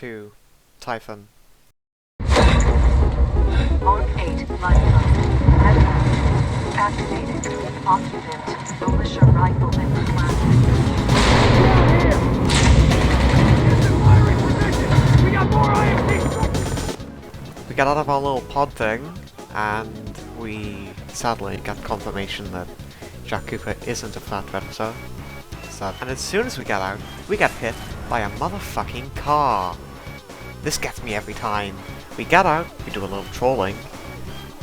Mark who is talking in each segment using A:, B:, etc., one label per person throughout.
A: 2, Typhon.
B: On 8, lifeboat. Headline. Activated. Occupant. Militia rifleman class.
C: We got more IMP!
A: We got out of our little pod thing, and we sadly got confirmation that Jack Cooper isn't a fat predator. Sad. And as soon as we get out, we get hit by a motherfucking car. This gets me every time. We get out, we do a little trolling,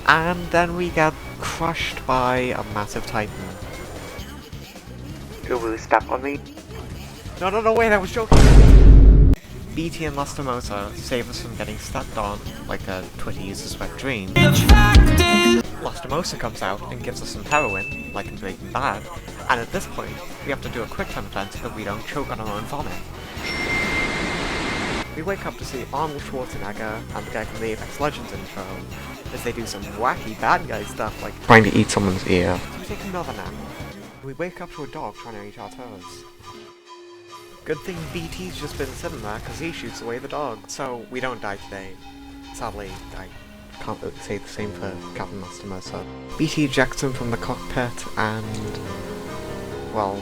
A: and then we get crushed by a massive Titan. Ooh, step on me. No, wait, I was joking. BT and Lastimosa save us from getting stepped on, like a Twitter user's wet dream. Lastimosa comes out and gives us some heroin, like in Breaking Bad, and at this point, we have to do a quick time event so that we don't choke on our own vomit. We wake up to see Arnold Schwarzenegger and the guy from the Apex Legends intro, as they do some wacky bad guy stuff like trying to eat someone's ear. So we take another nap. We wake up to a dog trying to eat our toes. Good thing BT's just been sitting there because he shoots away the dog, so we don't die today. Sadly, I can't really say the same for Captain Lastimosa. BT ejects him from the cockpit and, well...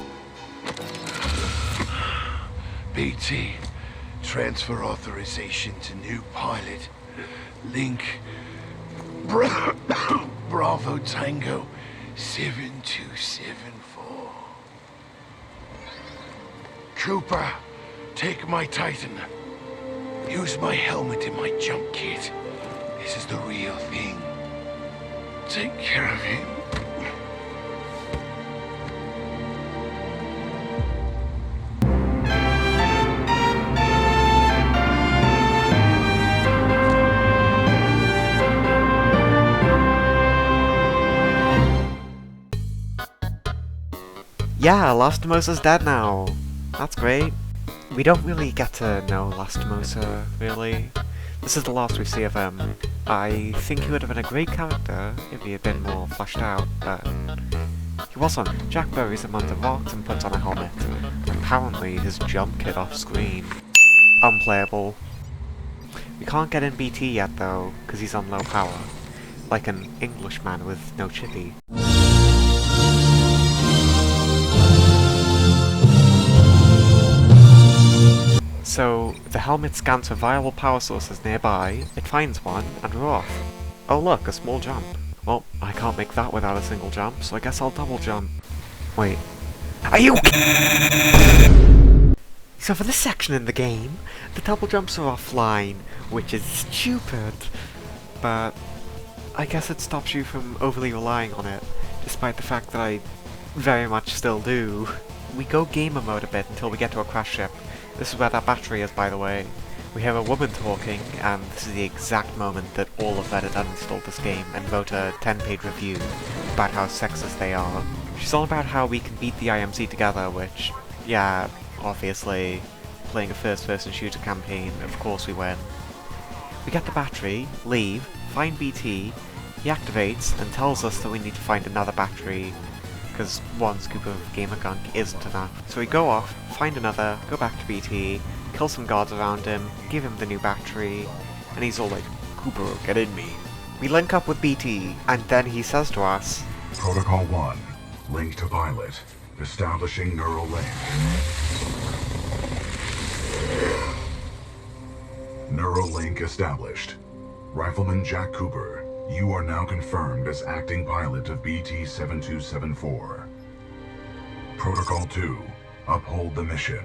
D: BT, transfer authorization to new pilot. Link, Bravo Tango 7274. Cooper, take my Titan. Use my helmet in my jump kit. This is the real thing. Take care of him.
A: Yeah, Lastimosa's dead now. That's great. We don't really get to know Lastimosa, really. This is the last we see of him. I think he would have been a great character if he had been more fleshed out, but he wasn't. Jack buries him under rocks and puts on a helmet. Apparently his jump kit off screen. Unplayable. We can't get in BT yet though, because he's on low power. Like an Englishman with no chippy. So, the helmet scans for viable power sources nearby, it finds one, and we're off. Oh look, a small jump. Well, I can't make that without a single jump, so I guess I'll double jump. Wait. Are you So for this section in the game, the double jumps are offline, which is stupid. But I guess it stops you from overly relying on it, despite the fact that I very much still do. We go gamer mode a bit until we get to a crash ship. This is where that battery is, by the way. We hear a woman talking, and this is the exact moment that all of Reddit uninstalled this game and wrote a 10-page review about how sexist they are. She's all about how we can beat the IMC together, which, yeah, obviously, playing a first-person shooter campaign, of course we win. We get the battery, leave, find BT, he activates and tells us that we need to find another battery, because one scoop of gamer gunk isn't enough. So we go off, find another, go back to BT, kill some guards around him, give him the new battery, and he's all like, "Cooper, get in me." We link up with BT, and then he says to us,
E: Protocol 1, link to pilot, establishing neural link. Neural link established. Rifleman Jack Cooper, you are now confirmed as acting pilot of BT-7274. Protocol 2, uphold the mission.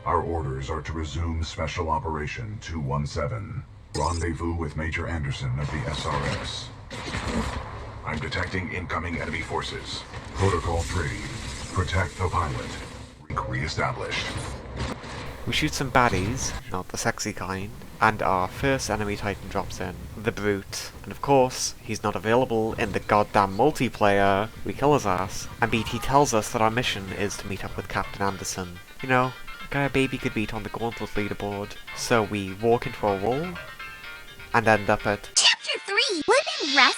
E: Our orders are to resume Special Operation 217. Rendezvous with Major Anderson of the SRS. I'm detecting incoming enemy forces. Protocol 3, protect the pilot. Re-established.
A: we shoot some baddies, not the sexy kind, and our first enemy Titan drops in, the Brute. And of course, he's not available in the goddamn multiplayer. We kill his ass, and BT tells us that our mission is to meet up with Captain Anderson. You know, a guy a baby could beat on the Gauntlet leaderboard. So we walk into a wall, and end up at
F: Chapter 3! Women rest.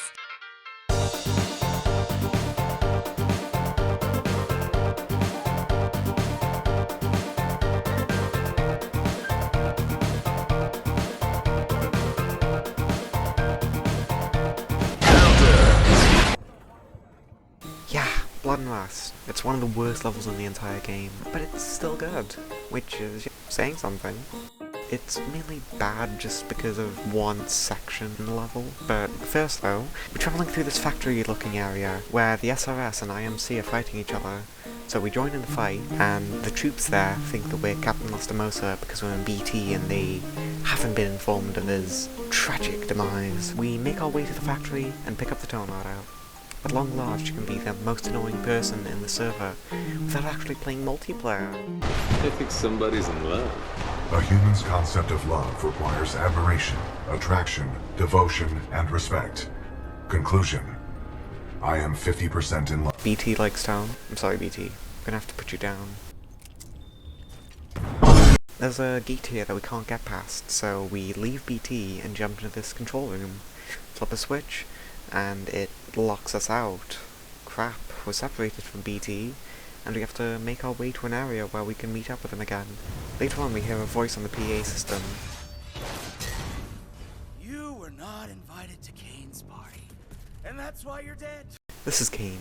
A: Blood and Rust. It's one of the worst levels in the entire game, but it's still good, which is saying something. It's mainly bad just because of one section in the level. But first though, we're travelling through this factory-looking area where the SRS and IMC are fighting each other. So we join in the fight, and the troops there think that we're Captain Lastimosa because we're in BT and they haven't been informed of his tragic demise. We make our way to the factory and pick up the Tornado. At long last, you can be the most annoying person in the server without actually playing multiplayer.
G: I think somebody's in love.
E: A human's concept of love requires admiration, attraction, devotion, and respect. Conclusion. I am 50% in love.
A: BT likes town. I'm sorry, BT. I'm gonna have to put you down. There's a gate here that we can't get past, so we leave BT and jump into this control room, flip a switch, and it locks us out. Crap, we're separated from BT, and we have to make our way to an area where we can meet up with him again. Later on we hear a voice on the PA system.
C: You were not invited to Kane's party, and that's why you're dead.
A: This is Kane,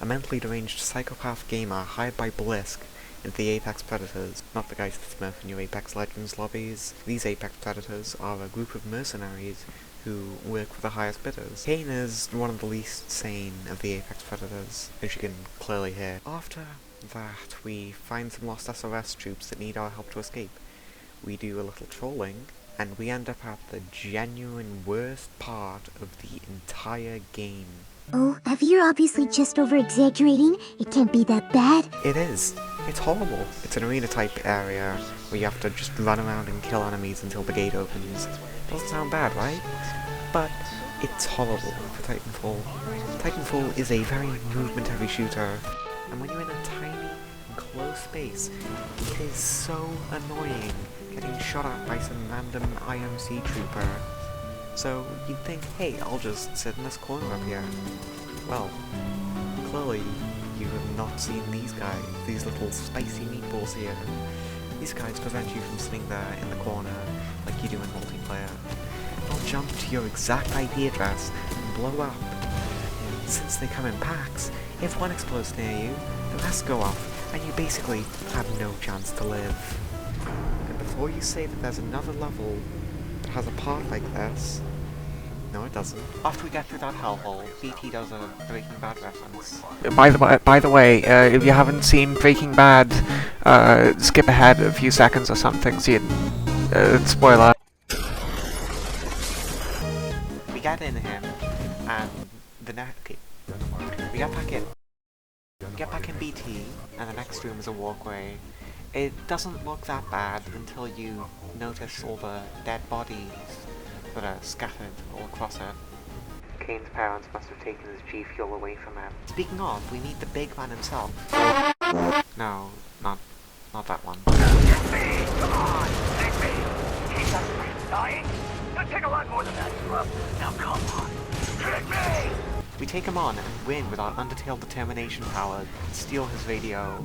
A: a mentally deranged psychopath gamer hired by Blisk into the Apex Predators, not the guys that smurf in your Apex Legends lobbies. These Apex Predators are a group of mercenaries who work for the highest bidders. Kane is one of the least sane of the Apex Predators, as you can clearly hear. After that, we find some lost SRS troops that need our help to escape. We do a little trolling, and we end up at the genuine worst part of the entire game.
F: Oh, you're obviously just over-exaggerating. It can't be that bad.
A: It is. It's horrible. It's an arena-type area where you have to just run around and kill enemies until the gate opens. Doesn't sound bad, right? But it's horrible for Titanfall. Titanfall is a very movement-heavy shooter, and when you're in a tiny, enclosed space, it is so annoying getting shot at by some random IMC trooper. So you'd think, hey, I'll just sit in this corner up here. Well, clearly you have not seen these guys, these little spicy meatballs here. These guys prevent you from sitting there in the corner like you do in multiplayer. They'll jump to your exact IP address and blow up. And since they come in packs, if one explodes near you, the rest go off, and you basically have no chance to live. And before you say that there's another level that has a part like this, no it doesn't. After we get through that hellhole, BT does a Breaking Bad reference. By the way, if you haven't seen Breaking Bad, skip ahead a few seconds or something, see it, spoiler. We get in him, and we get back in. We get back in BT, and the next room is a walkway. It doesn't look that bad until you notice all the dead bodies that are scattered all across it. Kane's parents must have taken his G Fuel away from him. Speaking of, we meet the big man himself. No, not that one.
C: Come on, take me. Keep that man dying. It'll take a lot more than that, scrub. Now come on, trick me.
A: We take him on and win with our Undertale determination power and steal his radio.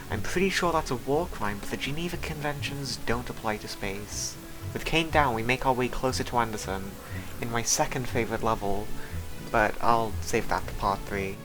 A: I'm pretty sure that's a war crime, but the Geneva Conventions don't apply to space. With Kane down, we make our way closer to Anderson, in my second favourite level, but I'll save that for part 3.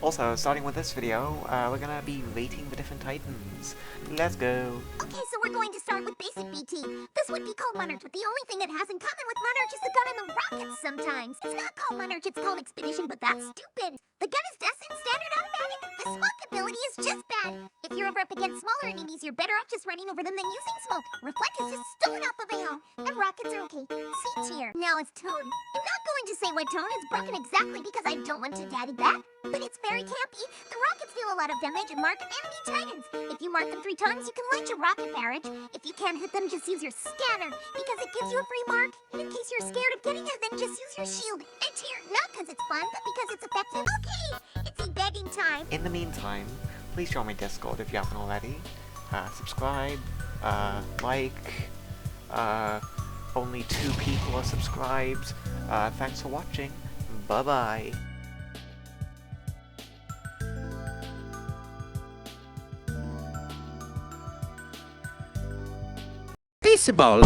A: Also, starting with this video, we're gonna be rating the different Titans. Let's go!
F: Okay, so we're going to start with basic BT. This would be called Monarch, but the only thing it has in common with Monarch is the gun and the rockets sometimes. It's not called Monarch, it's called Expedition, but that's stupid. The gun is decent, standard automatic. The smoke ability is just bad. If you're ever up against smaller enemies, you're better off just running over them than using smoke. Reflect is just stolen off of a hill. And rockets are okay. C tier. Now it's Tone. I'm not going to say what Tone is broken exactly because I don't want to daddy back, but it's very campy. The rockets deal a lot of damage and mark enemy titans. If you mark them 3 times, you can launch a rocket barrage. If you can't hit them, just use your scanner, because it gives you a free mark. And in case you're scared of getting it, then just use your shield. And tier, not because it's fun, but because it's effective. Okay, it's ebegging time.
A: In the meantime, please join my Discord if you haven't already. Subscribe, like, only 2 people are subscribed. Thanks for watching. Bye-bye.
C: Baseball.